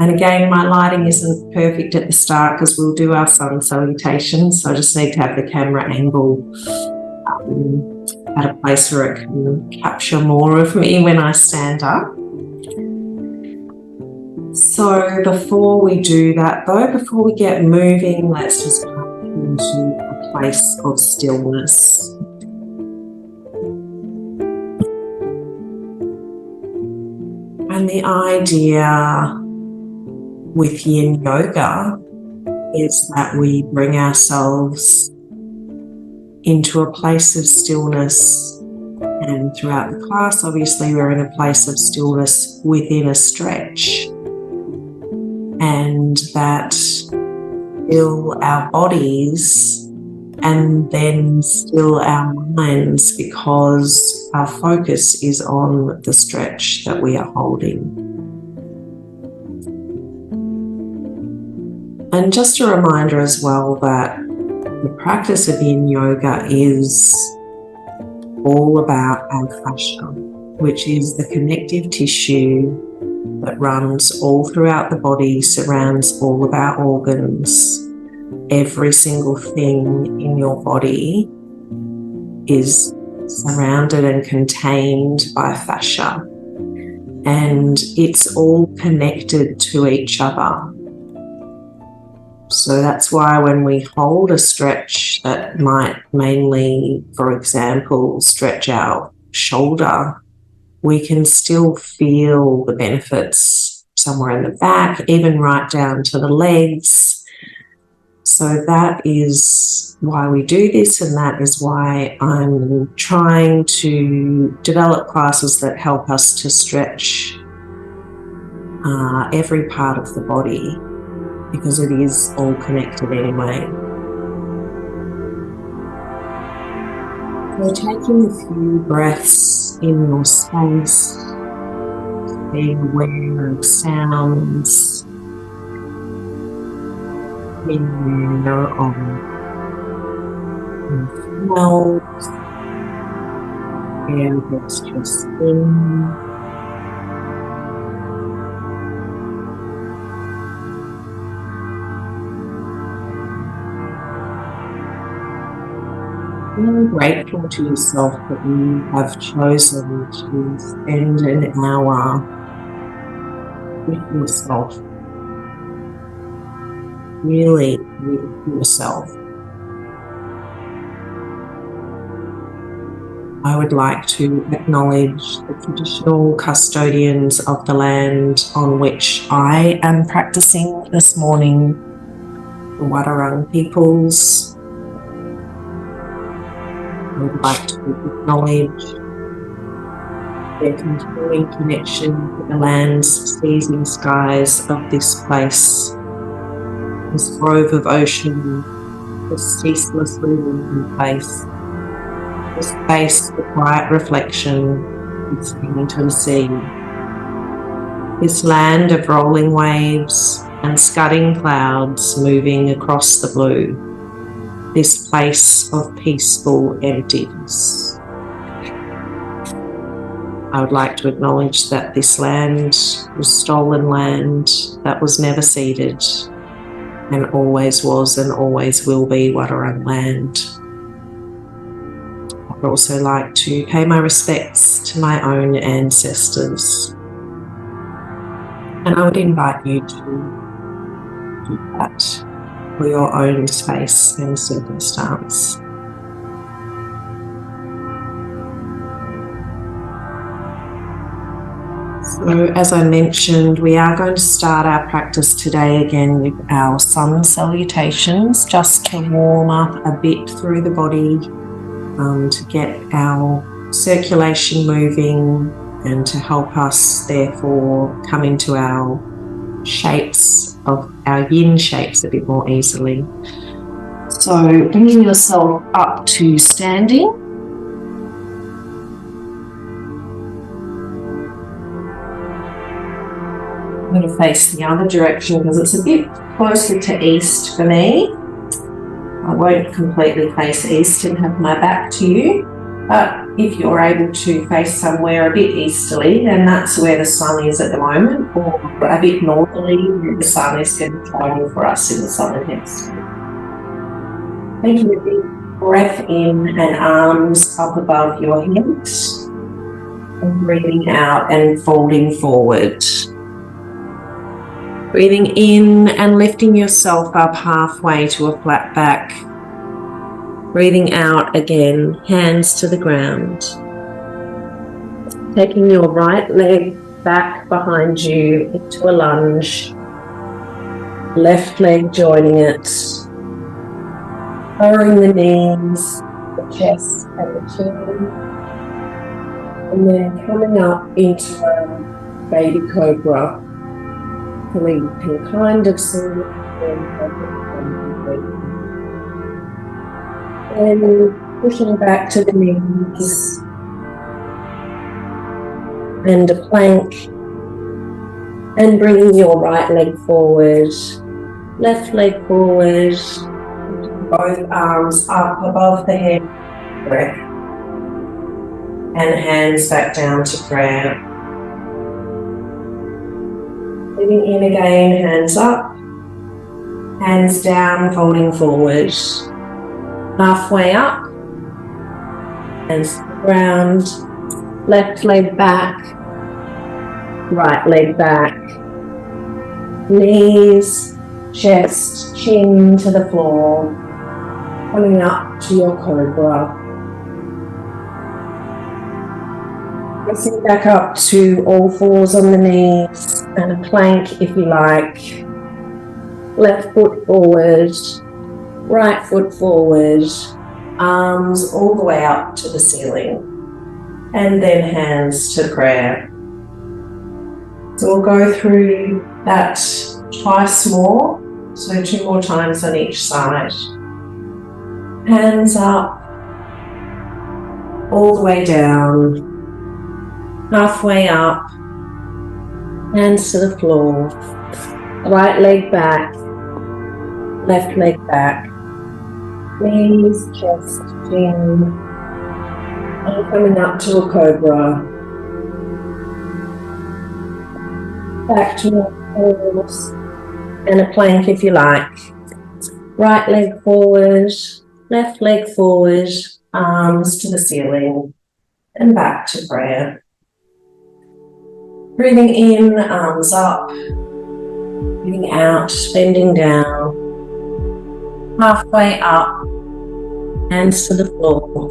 And again, my lighting isn't perfect at the start because we'll do our sun salutations. So I just need to have the camera angle at a place where it can capture more of me when I stand up. So before we do that though, before we get moving, let's just come into a place of stillness. And the idea with Yin Yoga is that we bring ourselves into a place of stillness, and throughout the class obviously we're in a place of stillness within a stretch, and that still our bodies and then still our minds, because our focus is on the stretch that we are holding. And just a reminder as well that the practice of Yin Yoga is all about our fascia, which is the connective tissue that runs all throughout the body, surrounds all of our organs. Every single thing in your body is surrounded and contained by fascia, and it's all connected to each other. So that's why when we hold a stretch that might mainly, for example, stretch our shoulder, we can still feel the benefits somewhere in the back, even right down to the legs. So that is why we do this, and that is why I'm trying to develop classes that help us to stretch every part of the body, because it is all connected anyway. So taking a few breaths in your space, being aware of sounds, being aware of smells, air against your skin, being grateful to yourself that you have chosen to spend an hour with yourself, really with yourself. I would like to acknowledge the traditional custodians of the land on which I am practicing this morning, the Wadawurrung peoples. I would like to acknowledge their continuing connection to the lands, seas and skies of this place, this grove of ocean, this ceaselessly moving place, this space for quiet reflection, listening to the sea, this land of rolling waves and scudding clouds moving across the blue, this place of peaceful emptiness. I would like to acknowledge that this land was stolen land that was never ceded, and always was and always will be Wadawurrung land. I would also like to pay my respects to my own ancestors, and I would invite you to do that for your own space and circumstance. So as I mentioned, we are going to start our practice today again with our sun salutations, just to warm up a bit through the body, to get our circulation moving and to help us therefore come into our shapes of our yin shapes a bit more easily. So bringing yourself up to standing. I'm going to face the other direction because it's a bit closer to east for me. I won't completely face east and have my back to you, but if you're able to face somewhere a bit easterly, then that's where the sun is at the moment, or a bit northerly, where the sun is going to be shining for us in the southern hemisphere. Taking a deep breath in and arms up above your head, and breathing out and folding forward. Breathing in and lifting yourself up halfway to a flat back. Breathing out again, hands to the ground. Taking your right leg back behind you into a lunge. Left leg joining it. Lowering the knees, the chest and the chin. And then coming up into a baby cobra. You can kind of see and pushing back to the knees and a plank, and bringing your right leg forward, left leg forward, both arms up above the head, breath, and hands back down to prayer. Breathing in again, hands up, hands down, folding forward. Halfway up, hands to the ground, left leg back, right leg back, knees, chest, chin to the floor, coming up to your cobra. Pressing back up to all fours on the knees and a plank if you like. Left foot forward, right foot forward, arms all the way up to the ceiling, and then hands to prayer. So we'll go through that twice more, so 2 more times on each side. Hands up, all the way down, halfway up, hands to the floor, right leg back, left leg back, knees, chest, chin, and coming up to a cobra. Back to your fours, and a plank if you like. Right leg forward, left leg forward, arms to the ceiling, and back to prayer. Breathing in, arms up, breathing out, bending down, halfway up, hands to the floor,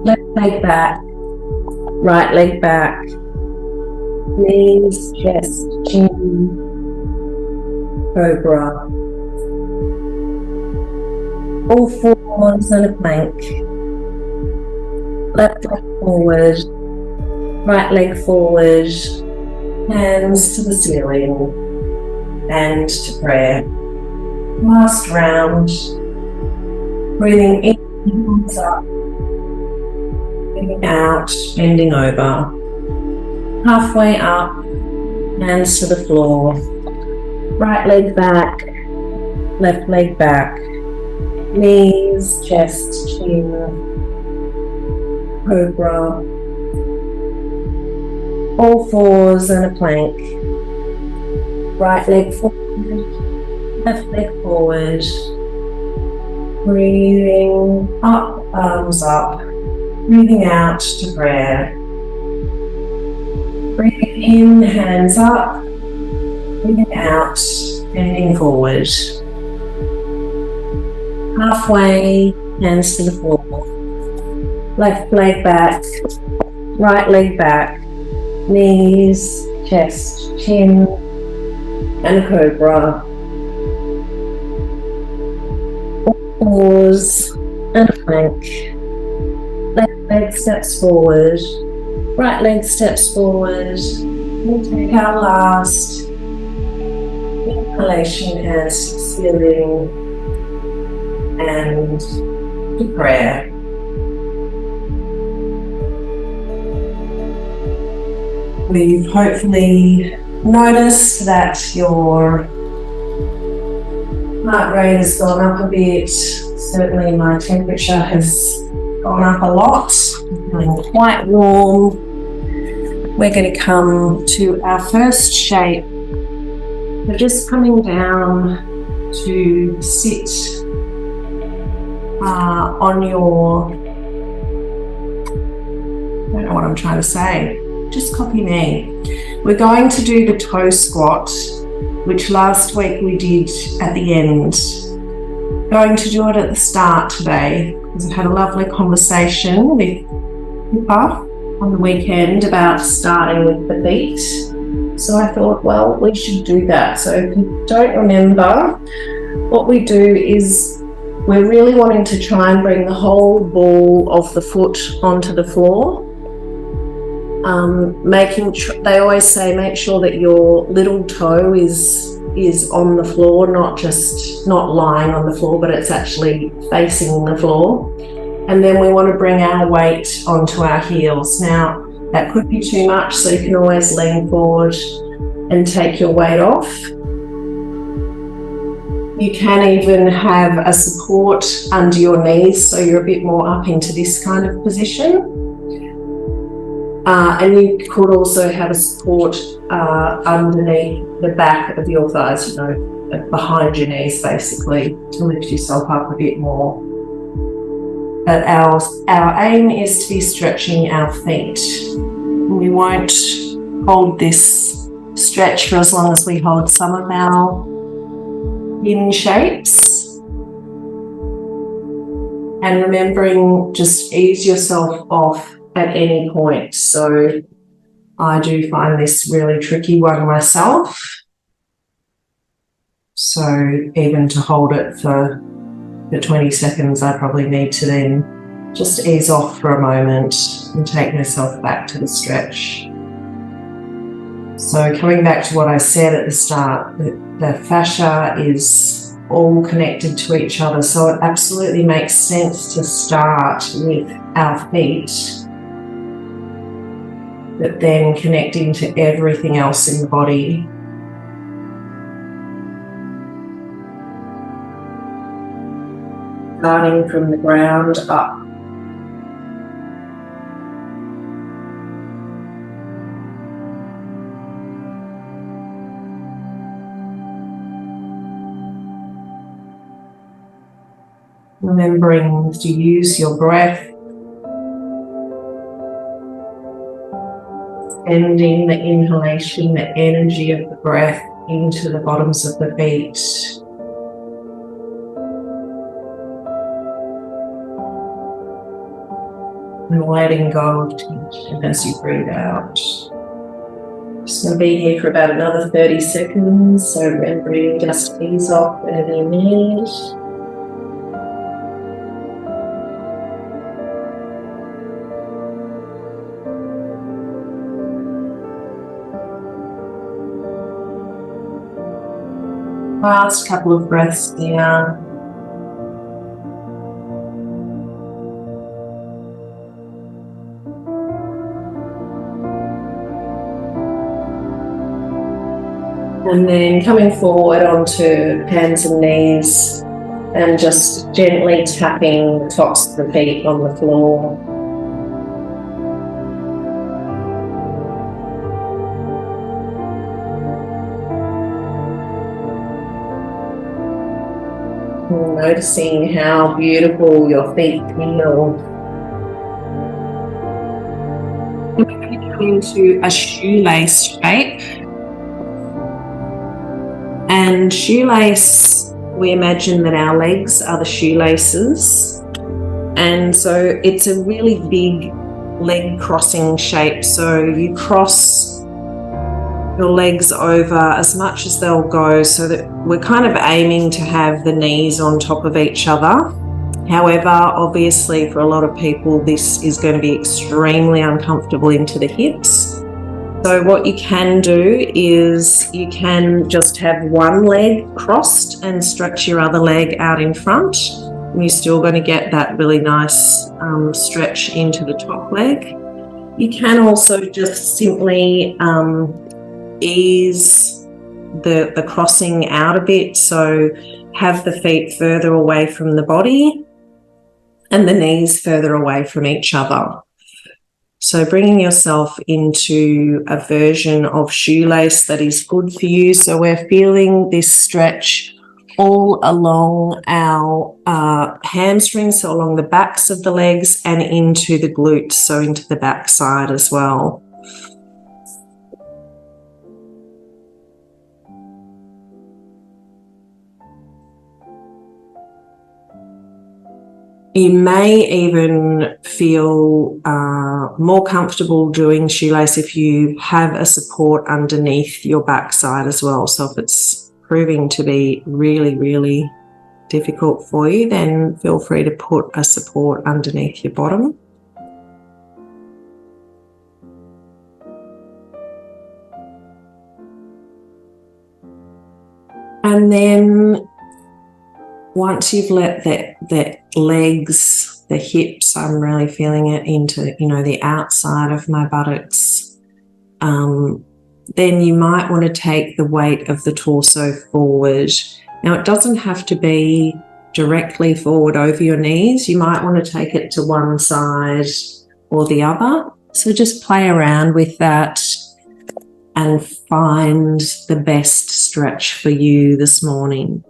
left leg back, right leg back, knees, chest, chin, cobra. All fours and a plank. Left leg forward, right leg forward, hands to the ceiling, and to prayer. Last round. Breathing in, hands up, breathing out, bending over. Halfway up, hands to the floor. Right leg back, left leg back, knees, chest, chin, cobra. All fours and a plank. Right leg forward, left leg forward. Breathing up, arms up. Breathing out to prayer. Breathing in, hands up. Breathing out, bending forward. Halfway, hands to the floor. Left leg back, right leg back. Knees, chest, chin, and a cobra. Pause and a plank. Left leg steps forward, right leg steps forward. We'll take our last inhalation, hands to the ceiling, and to prayer. We've hopefully noticed that your heart rate has gone up a bit. Certainly my temperature has gone up a lot. I'm feeling quite warm. We're going to come to our first shape. We're just coming down to sit on your, I don't know what I'm trying to say, just copy me. We're going to do the toe squat, which last week we did at the end. Going to do it at the start today, because I've had a lovely conversation with Pippa on the weekend about starting with the feet. So I thought, well, we should do that. So if you don't remember, what we do is we're really wanting to try and bring the whole ball of the foot onto the floor. They always say make sure that your little toe is on the floor, not lying on the floor, but it's actually facing the floor. And then we want to bring our weight onto our heels. Now, that could be too much, so you can always lean forward and take your weight off. You can even have a support under your knees, so you're a bit more up into this kind of position. And you could also have a support underneath the back of your thighs, behind your knees, basically, to lift yourself up a bit more. But our aim is to be stretching our feet. We won't hold this stretch for as long as we hold some of our yin shapes. And remembering, just ease yourself off at any point. So I do find this really tricky one myself. So even to hold it for 20 seconds, I probably need to then just ease off for a moment and take myself back to the stretch. So coming back to what I said at the start, the fascia is all connected to each other. So it absolutely makes sense to start with our feet, but then connecting to everything else in the body. Starting from the ground up. Remembering to use your breath, sending the inhalation, the energy of the breath into the bottoms of the feet. And letting go of tension as you breathe out. Just going to be here for about another 30 seconds. So remembering just ease off whenever you need. Last couple of breaths here. And then coming forward onto hands and knees and just gently tapping the tops of the feet on the floor. And noticing how beautiful your feet feel. We're going to come into a shoelace shape. And shoelace, we imagine that our legs are the shoelaces. And so it's a really big leg crossing shape. So you cross your legs over as much as they'll go, so that we're kind of aiming to have the knees on top of each other. However, obviously for a lot of people, this is going to be extremely uncomfortable into the hips. So what you can do is you can just have one leg crossed and stretch your other leg out in front. And you're still going to get that really nice stretch into the top leg. You can also just simply ease the crossing out a bit. So have the feet further away from the body and the knees further away from each other. So bringing yourself into a version of shoelace that is good for you. So we're feeling this stretch all along our hamstrings, so along the backs of the legs and into the glutes, so into the back side as well. You may even feel more comfortable doing shoelace if you have a support underneath your backside as well. So if it's proving to be really, really difficult for you, then feel free to put a support underneath your bottom. And then once you've let the legs, the hips, I'm really feeling it into, the outside of my buttocks, then you might want to take the weight of the torso forward. Now, it doesn't have to be directly forward over your knees. You might want to take it to one side or the other. So just play around with that and find the best stretch for you this morning.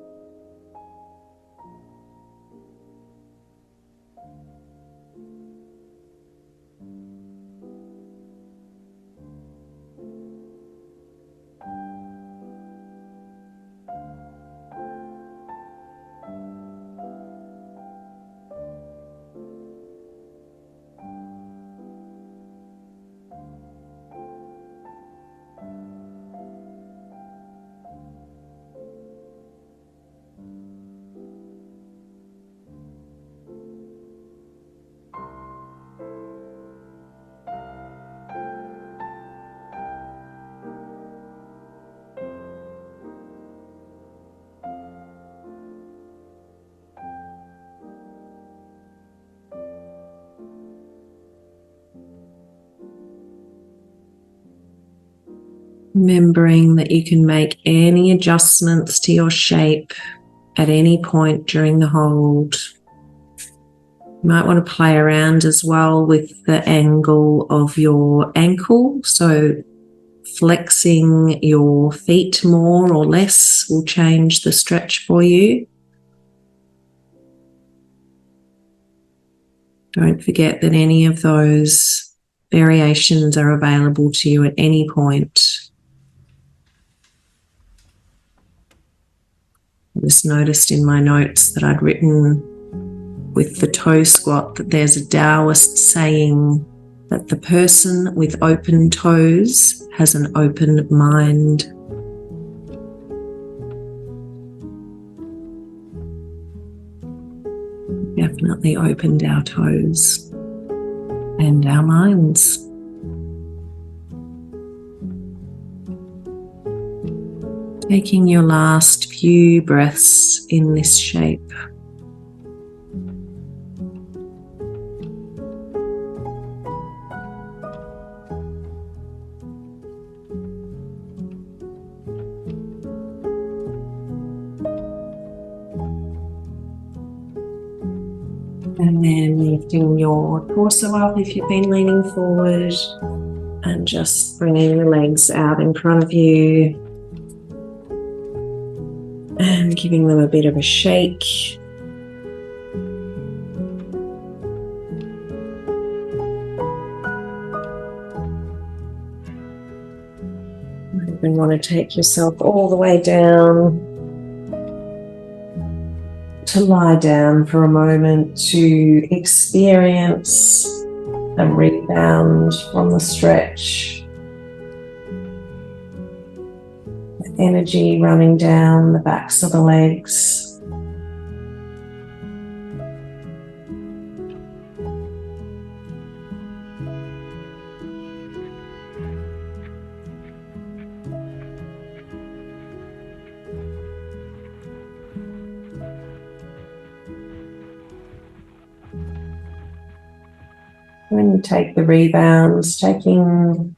Remembering that you can make any adjustments to your shape at any point during the hold. You might want to play around as well with the angle of your ankle. So flexing your feet more or less will change the stretch for you. Don't forget that any of those variations are available to you at any point. I just noticed in my notes that I'd written with the toe squat that there's a Taoist saying that the person with open toes has an open mind. Definitely opened our toes and our minds. Taking your last few breaths in this shape. And then lifting your torso up if you've been leaning forward, and just bringing your legs out in front of you and giving them a bit of a shake. You even want to take yourself all the way down to lie down for a moment to experience a rebound from the stretch. The energy running down the backs of the legs. When you take the rebounds, taking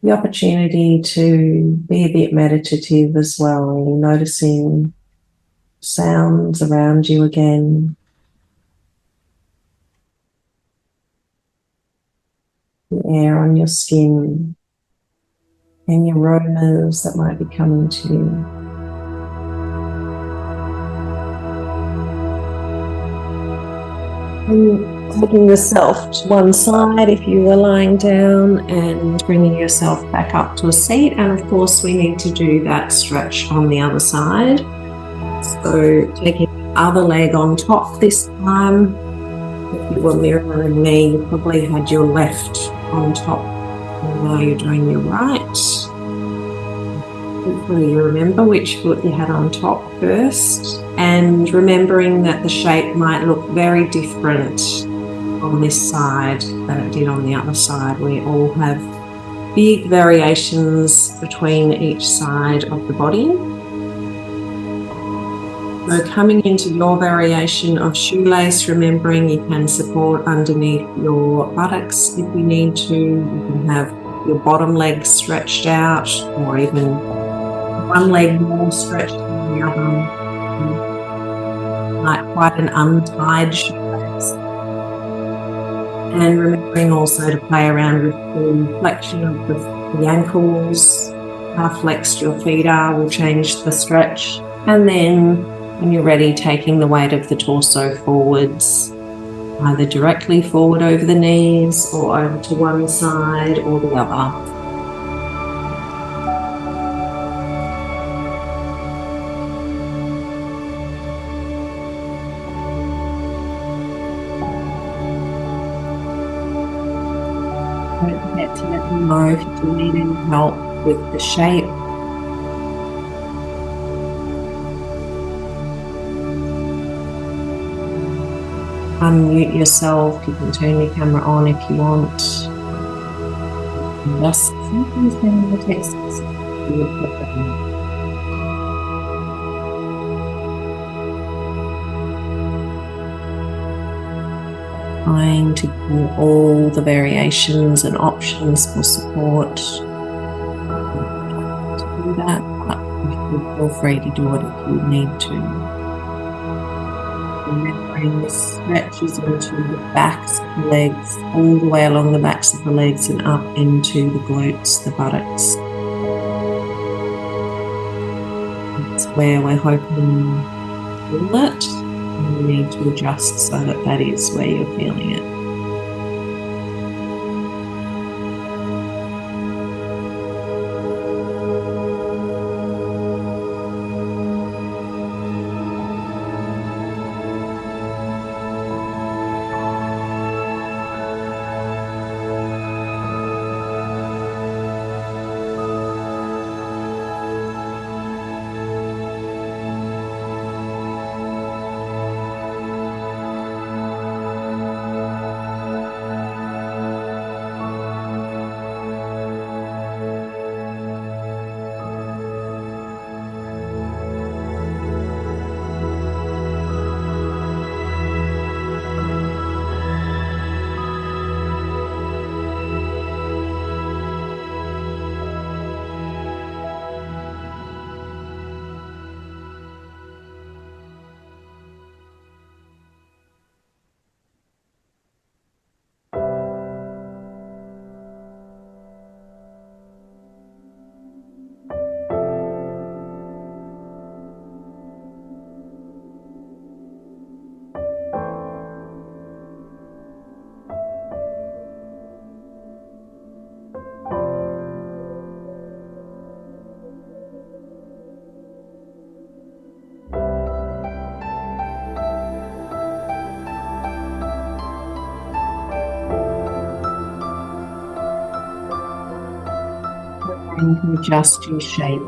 the opportunity to be a bit meditative as well, noticing sounds around you again. the air on your skin, any aromas that might be coming to you. And taking yourself to one side if you were lying down and bringing yourself back up to a seat. And of course, we need to do that stretch on the other side. So taking the other leg on top this time. If you were mirroring me, you probably had your left on top. And now you're doing your right. Hopefully you remember which foot you had on top first, and remembering that the shape might look very different on this side than it did on the other side. We all have big variations between each side of the body. So coming into your variation of shoelace, remembering you can support underneath your buttocks if you need to. You can have your bottom leg stretched out, or even one leg more stretched than the other, like quite an untied shoelace. And remembering also to play around with the flexion of the ankles. How flexed your feet are will change the stretch. And then when you're ready, taking the weight of the torso forwards, either directly forward over the knees or over to one side or the other. Don't forget to let me know if you need any help with the shape. Unmute yourself. You can turn your camera on if you want. And just simply send the text message. Trying to give all the variations and options for support. To do that, but feel free to do it if you need to. Remembering this stretches into the backs of the legs, all the way along the backs of the legs and up into the glutes, the buttocks. That's where we're hoping to feel it. And we need to adjust so that that is where you're feeling it. And you can adjust your shape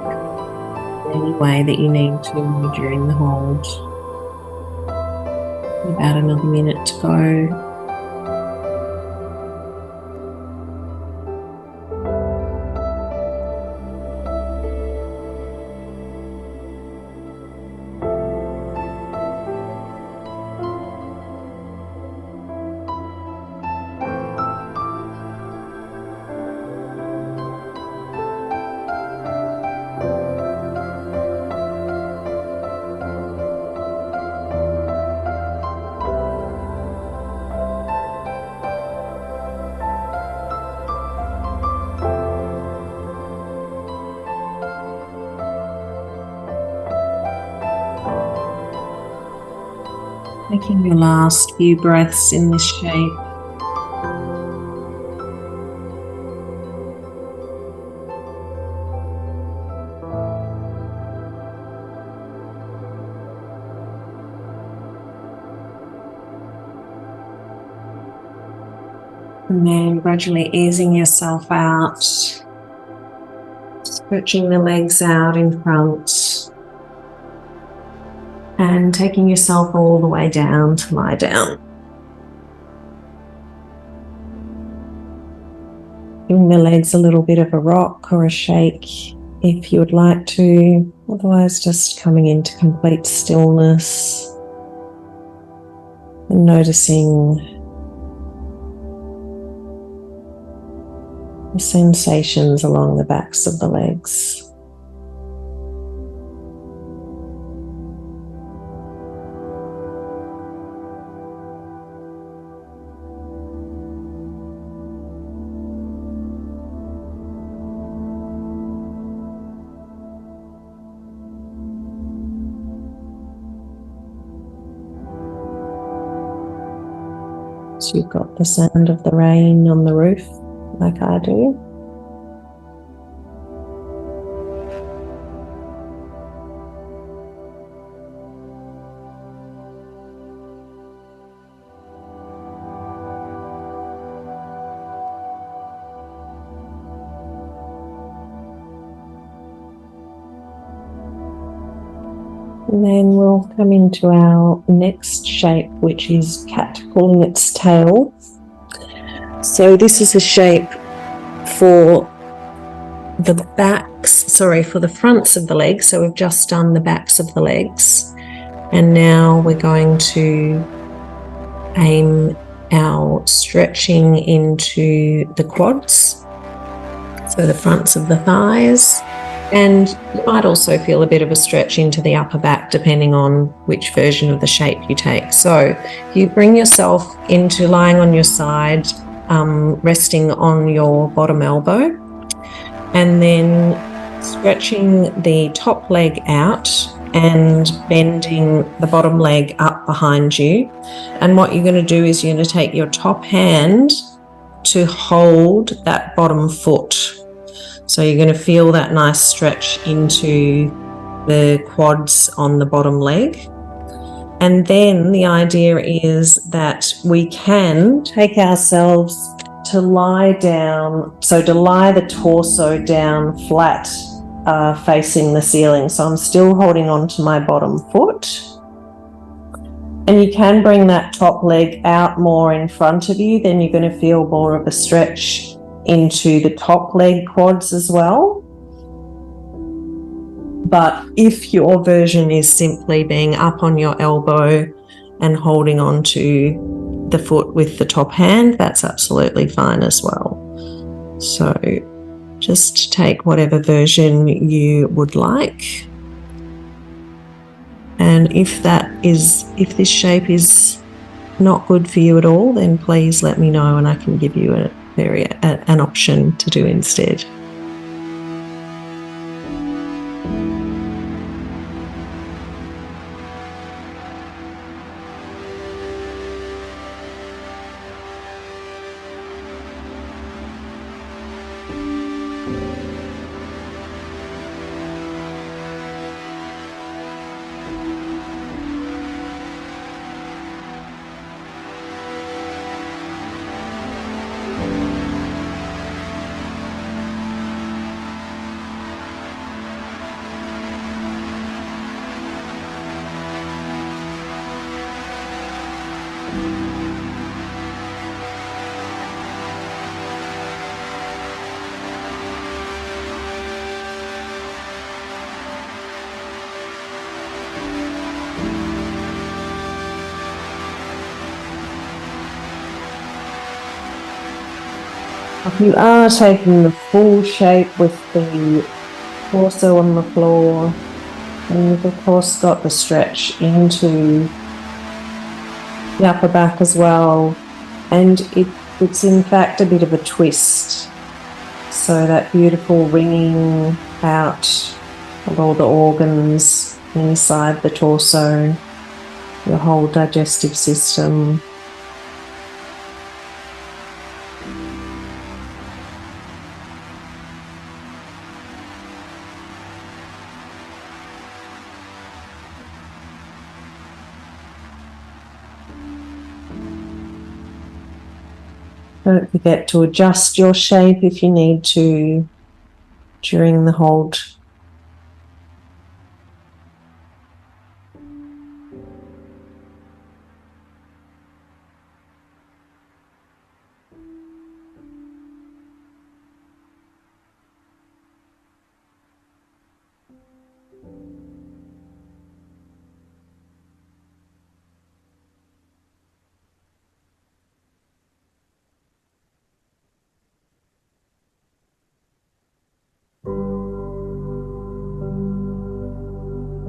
any way that you need to during the hold. About another minute to go. Taking your last few breaths in this shape. And then gradually easing yourself out, stretching the legs out in front, and taking yourself all the way down to lie down. Giving the legs a little bit of a rock or a shake if you would like to, otherwise just coming into complete stillness and noticing the sensations along the backs of the legs. So you've got the sound of the rain on the roof, like I do. And then we'll come into our next shape, which is cat pulling its tail. So this is a shape for the for the fronts of the legs. So we've just done the backs of the legs. And now we're going to aim our stretching into the quads. So the fronts of the thighs. And you might also feel a bit of a stretch into the upper back depending on which version of the shape you take. So you bring yourself into lying on your side, resting on your bottom elbow, and then stretching the top leg out and bending the bottom leg up behind you. And what you're going to do is you're going to take your top hand to hold that bottom foot. So you're going to feel that nice stretch into the quads on the bottom leg. And then the idea is that we can take ourselves to lie down, so to lie the torso down flat, facing the ceiling. So I'm still holding on to my bottom foot. And you can bring that top leg out more in front of you, then you're going to feel more of a stretch into the top leg quads as well. But if your version is simply being up on your elbow and holding on to the foot with the top hand, that's absolutely fine as well. So just take whatever version you would like. And if this shape is not good for you at all, then please let me know and I can give you an option to do instead. You are taking the full shape with the torso on the floor, and you've of course got the stretch into the upper back as well, and it's in fact a bit of a twist, so that beautiful ringing out of all the organs inside the torso your whole digestive system. Don't forget to adjust your shape if you need to during the hold.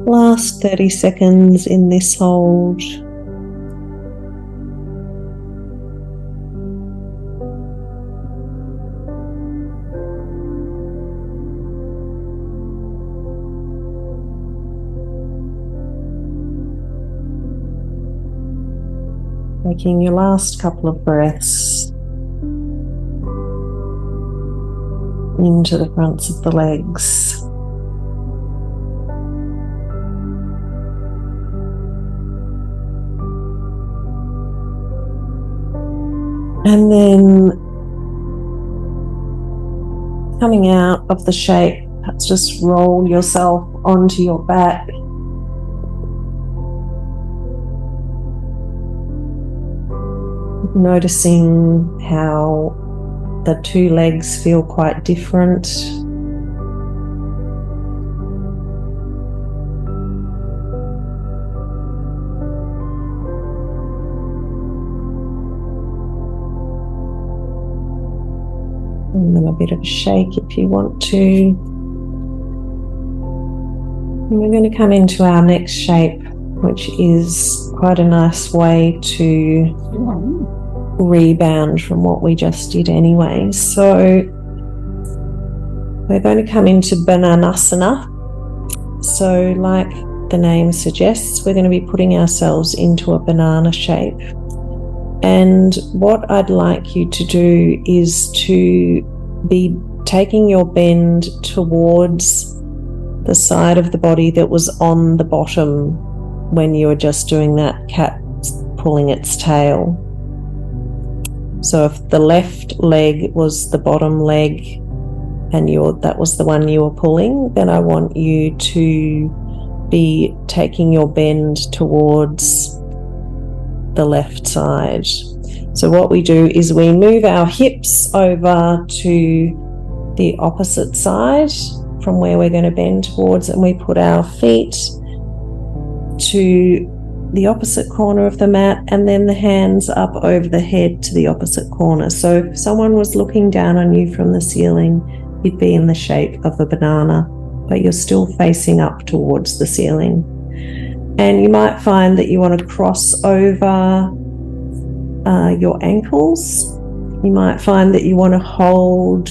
Last 30 seconds in this hold. Taking your last couple of breaths into the fronts of the legs. And then coming out of the shape, perhaps just roll yourself onto your back. Noticing how the two legs feel quite different. And then a bit of a shake if you want to. And we're going to come into our next shape, which is quite a nice way to rebound from what we just did anyway. So we're going to come into Bananasana. So like the name suggests, we're going to be putting ourselves into a banana shape. And what I'd like you to do is to be taking your bend towards the side of the body that was on the bottom when you were just doing that cat pulling its tail. So if the left leg was the bottom leg and that was the one you were pulling, then I want you to be taking your bend towards the left side. So what we do is we move our hips over to the opposite side from where we're going to bend towards, and we put our feet to the opposite corner of the mat, and then the hands up over the head to the opposite corner. So if someone was looking down on you from the ceiling, you'd be in the shape of a banana, but you're still facing up towards the ceiling. And you might find that you want to cross over your ankles. You might find that you want to hold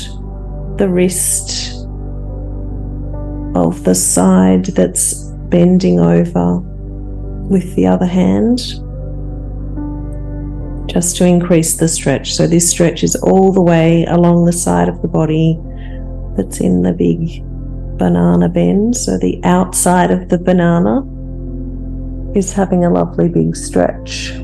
the wrist of the side that's bending over with the other hand, just to increase the stretch. So this stretch is all the way along the side of the body that's in the big banana bend. So the outside of the banana is having a lovely big stretch.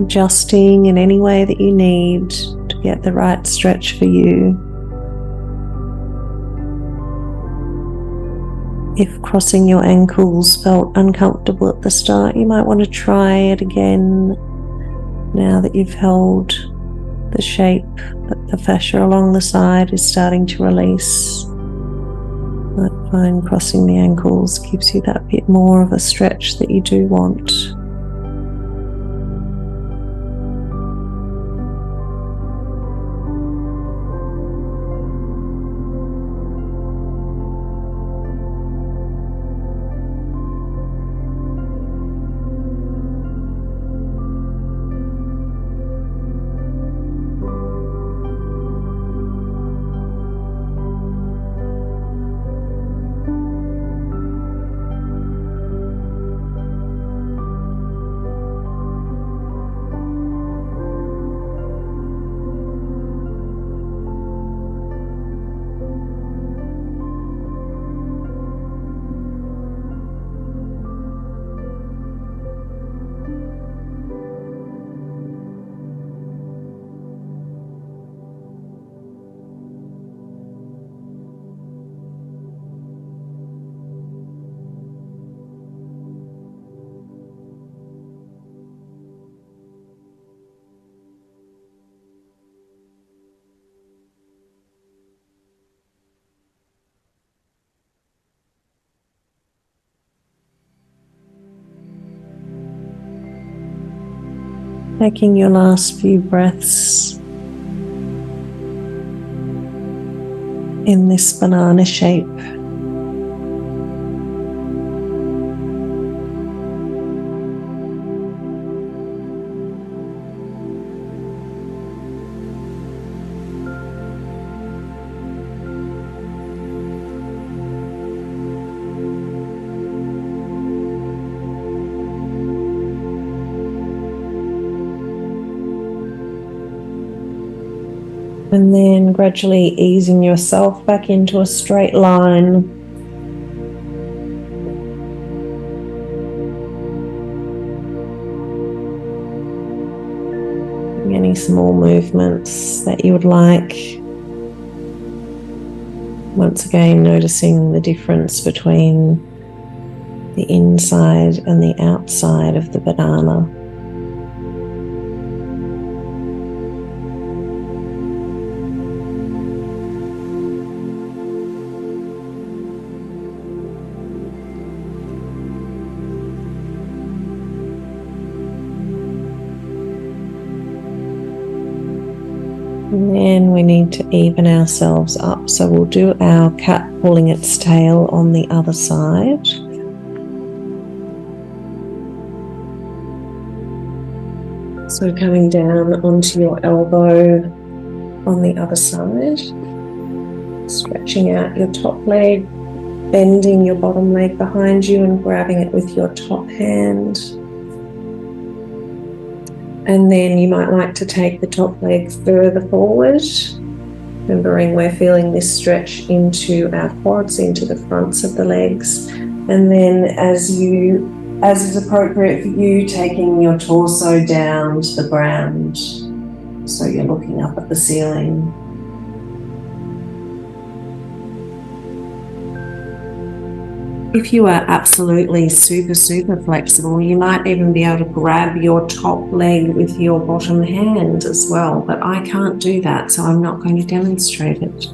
adjusting in any way that you need to get the right stretch for you. If crossing your ankles felt uncomfortable at the start, you might want to try it again now that you've held the shape that the fascia along the side is starting to release. You might find crossing the ankles gives you that bit more of a stretch that you do want. Taking your last few breaths in this banana shape. And then gradually easing yourself back into a straight line. Any small movements that you would like. Once again, noticing the difference between the inside and the outside of the banana. And then we need to even ourselves up. So we'll do our cat pulling its tail on the other side. So coming down onto your elbow on the other side. Stretching out your top leg, bending your bottom leg behind you and grabbing it with your top hand. And then you might like to take the top leg further forward. Remembering we're feeling this stretch into our quads, into the fronts of the legs. And then as is appropriate for you, taking your torso down to the ground. So you're looking up at the ceiling. If you are absolutely super flexible, you might even be able to grab your top leg with your bottom hand as well, but I can't do that, so I'm not going to demonstrate it.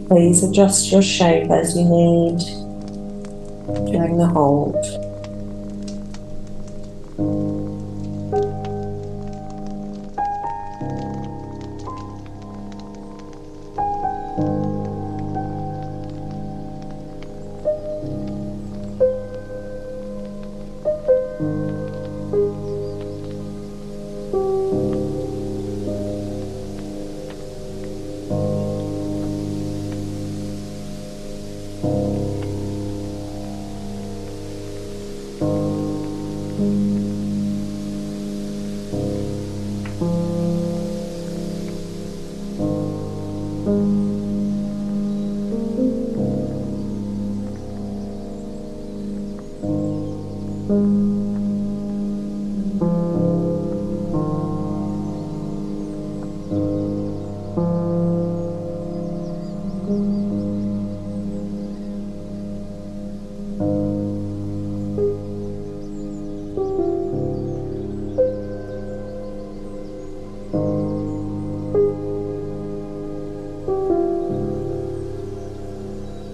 Please adjust your shape as you need during the hold.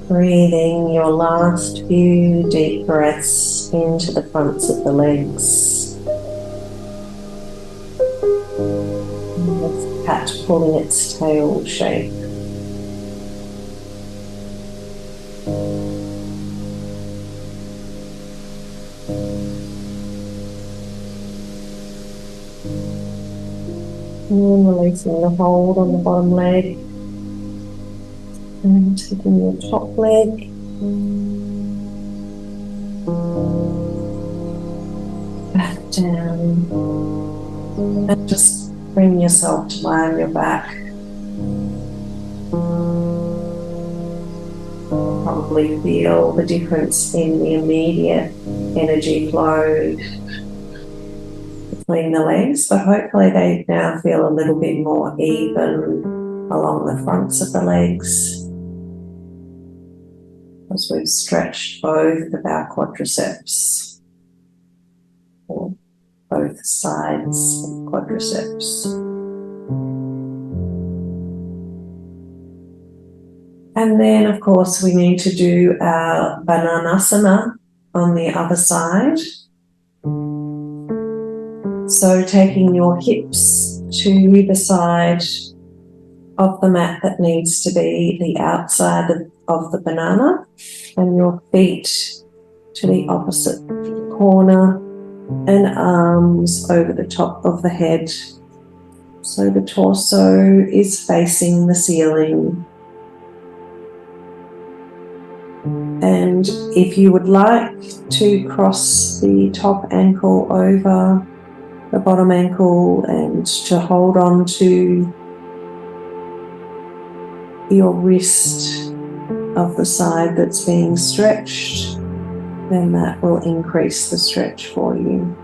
Breathing your last few deep breaths into the fronts of the legs. The cat pulling its tail shape. And releasing the hold on the bottom leg. And taking your top leg. Back down. And just bring yourself to lie on your back. Probably feel the difference in the immediate energy flow between the legs, but hopefully they now feel a little bit more even along the fronts of the legs as we've stretched both of our quadriceps, or both sides of quadriceps. And then, of course, we need to do our Bananasana on the other side. So taking your hips to the side of the mat that needs to be the outside of the banana, and your feet to the opposite corner, and arms over the top of the head. So the torso is facing the ceiling. And if you would like to cross the top ankle over the bottom ankle and to hold on to your wrist of the side that's being stretched, then that will increase the stretch for you.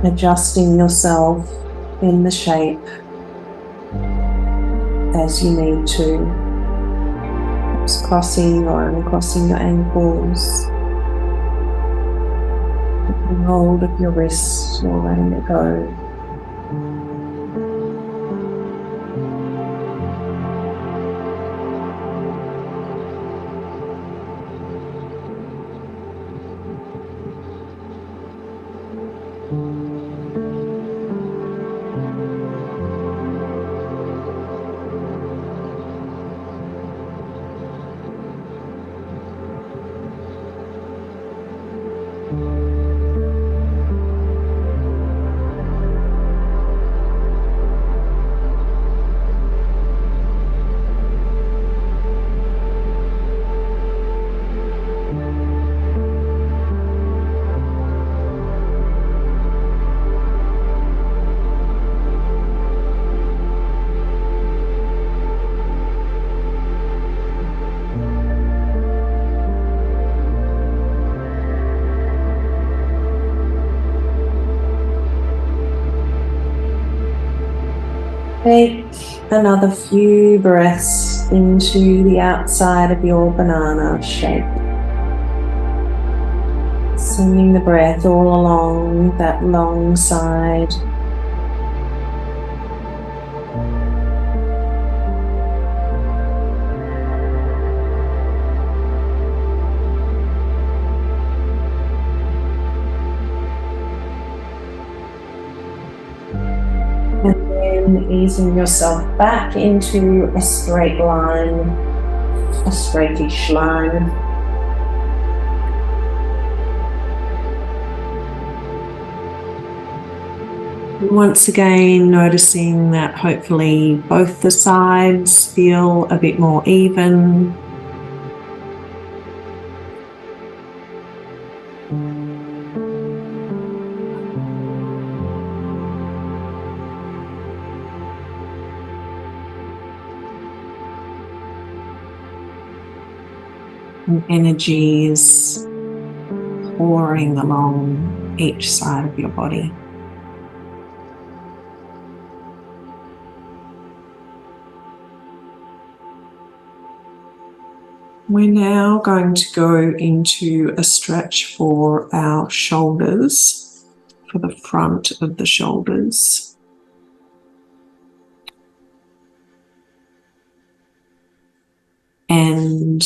adjusting yourself in the shape as you need to. Perhaps crossing or uncrossing your ankles. Taking hold of your wrist or letting it go. Take another few breaths into the outside of your banana shape. Sending the breath all along that long side. And then easing yourself back into a straight line, a straightish line. Once again, noticing that hopefully both the sides feel a bit more even. And energy is pouring along each side of your body. We're now going to go into a stretch for our shoulders, for the front of the shoulders. And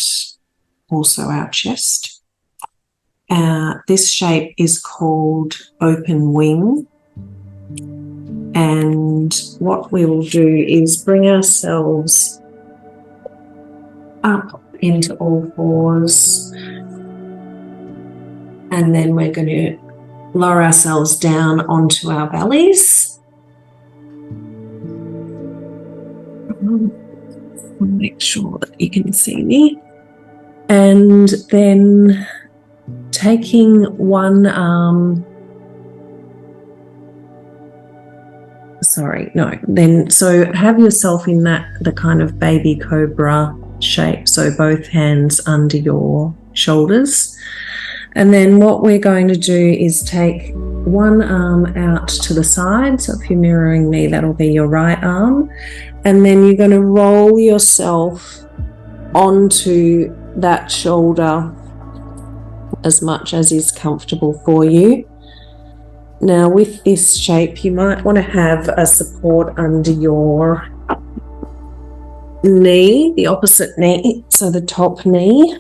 also our chest. This shape is called open wing. And what we will do is bring ourselves up into all fours, and then we're going to lower ourselves down onto our bellies. Make sure that you can see me. And then taking one arm, so have yourself in the kind of baby cobra shape, so both hands under your shoulders. And then what we're going to do is take one arm out to the side. So if you're mirroring me, that'll be your right arm. And then you're going to roll yourself onto that shoulder as much as is comfortable for you. Now with this shape, you might want to have a support under your knee, the opposite knee, so the top knee.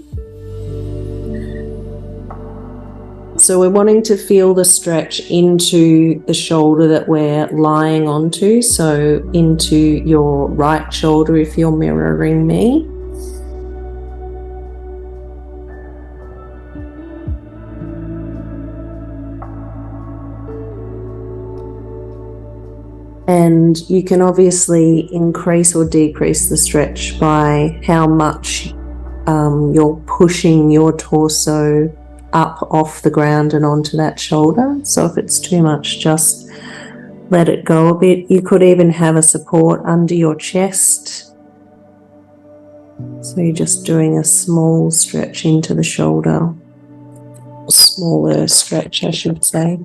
So we're wanting to feel the stretch into the shoulder that we're lying onto, so into your right shoulder if you're mirroring me. And you can obviously increase or decrease the stretch by how much you're pushing your torso up off the ground and onto that shoulder. So if it's too much, just let it go a bit. You could even have a support under your chest. So you're just doing a small stretch into the shoulder, smaller stretch, I should say.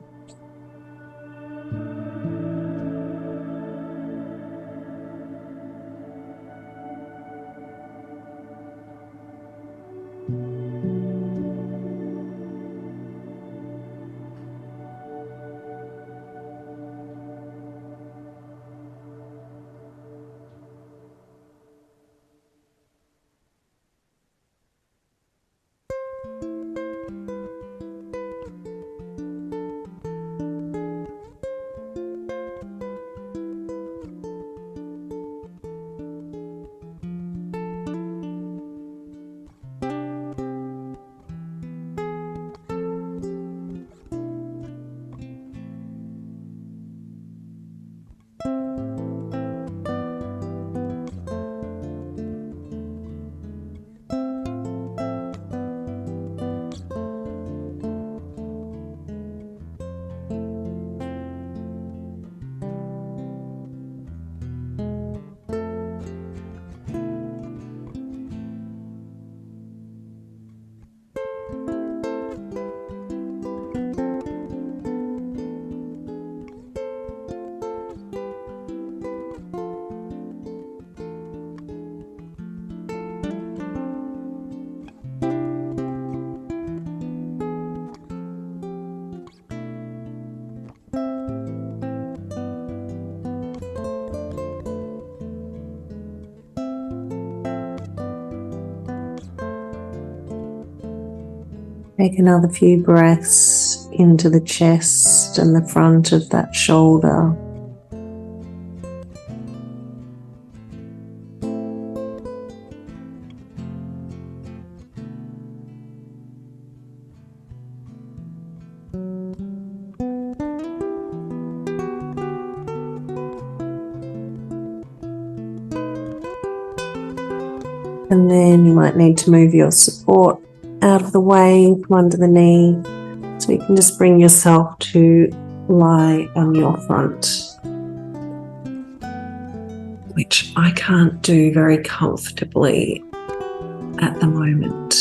Take another few breaths into the chest and the front of that shoulder. And then you might need to move your support out of the way from under the knee. So you can just bring yourself to lie on your front, which I can't do very comfortably at the moment.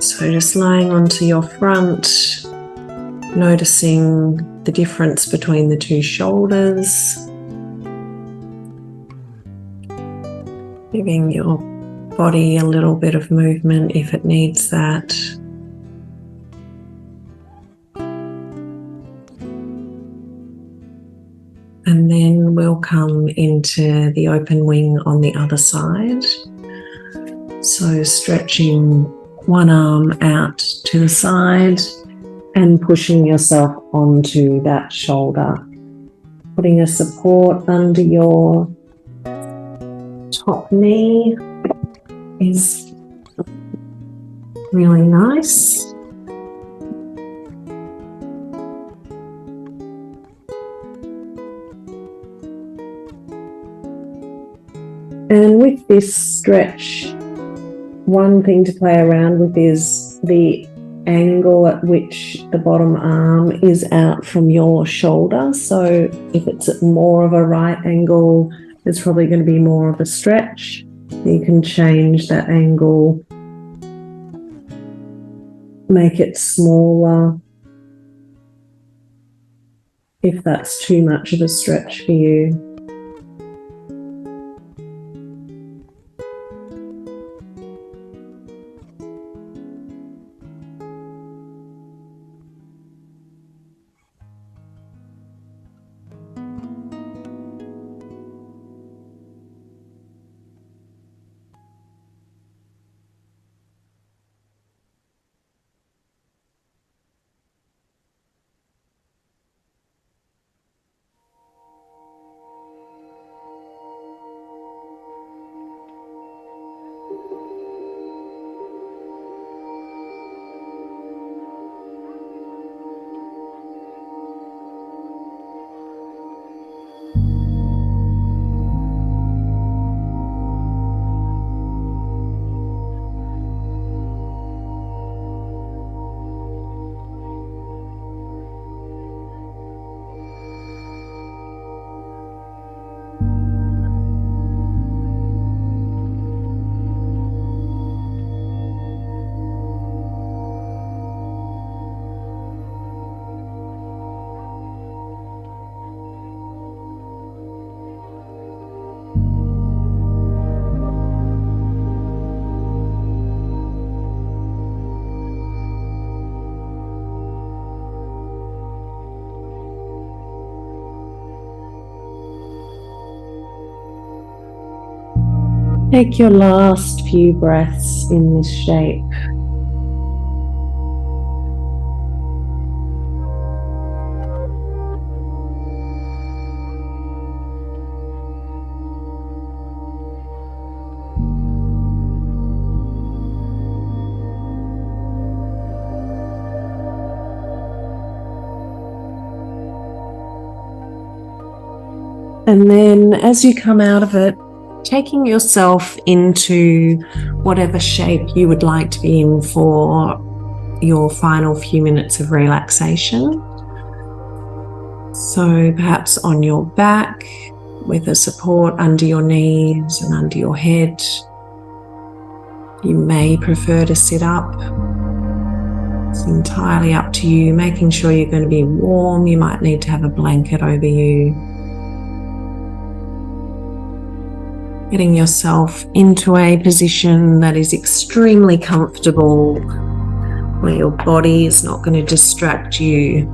So just lying onto your front, noticing the difference between the two shoulders. Giving your body a little bit of movement if it needs that. And then we'll come into the open wing on the other side. So stretching one arm out to the side and pushing yourself onto that shoulder. Putting a support under your top knee is really nice. And with this stretch, one thing to play around with is the angle at which the bottom arm is out from your shoulder. So if it's at more of a right angle, there's probably going to be more of a stretch. You can change that angle, make it smaller if that's too much of a stretch for you. Take your last few breaths in this shape. And then as you come out of it, taking yourself into whatever shape you would like to be in for your final few minutes of relaxation. So perhaps on your back with a support under your knees and under your head. You may prefer to sit up. It's entirely up to you, making sure you're going to be warm. You might need to have a blanket over you. Getting yourself into a position that is extremely comfortable, where your body is not going to distract you.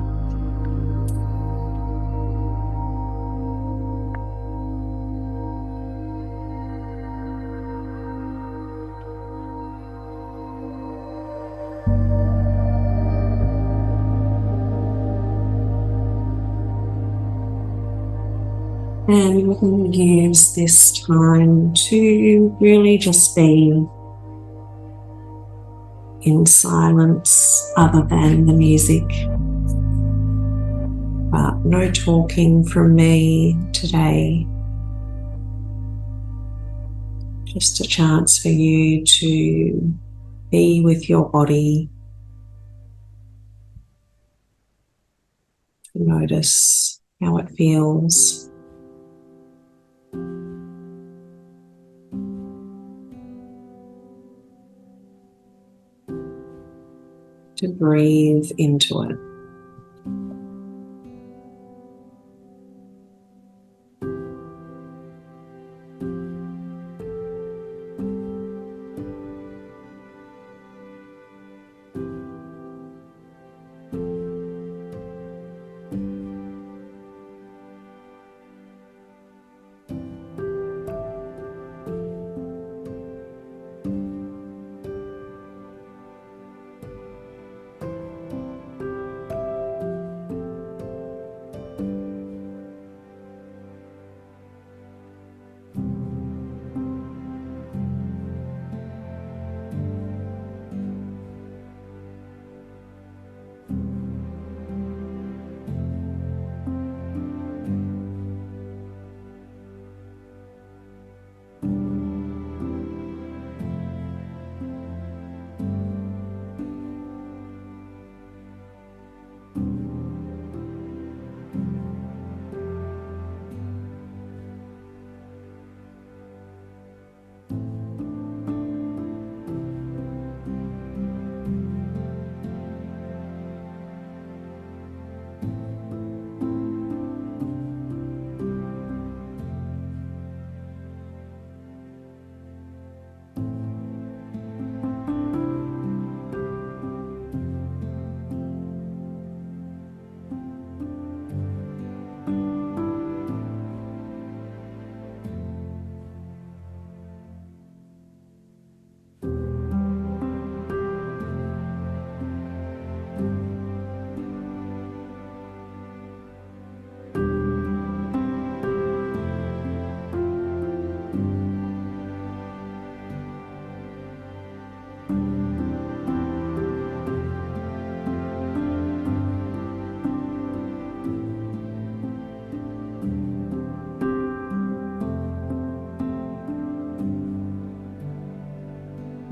And we can use this time to really just be in silence other than the music. But no talking from me today. Just a chance for you to be with your body, to notice how it feels. To breathe into it.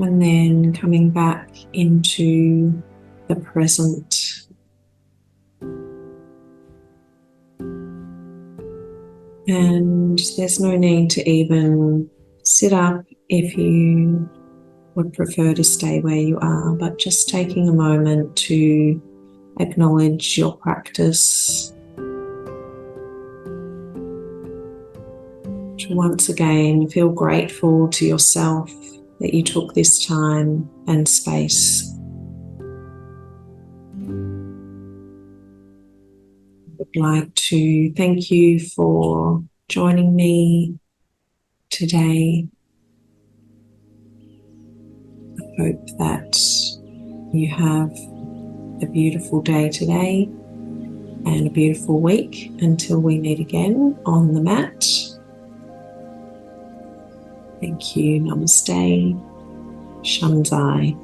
And then coming back into the present. And there's no need to even sit up if you would prefer to stay where you are, but just taking a moment to acknowledge your practice, to once again feel grateful to yourself that you took this time and space. I would like to thank you for joining me today. I hope that you have a beautiful day today and a beautiful week until we meet again on the mat. Thank you. Namaste. Shanzai.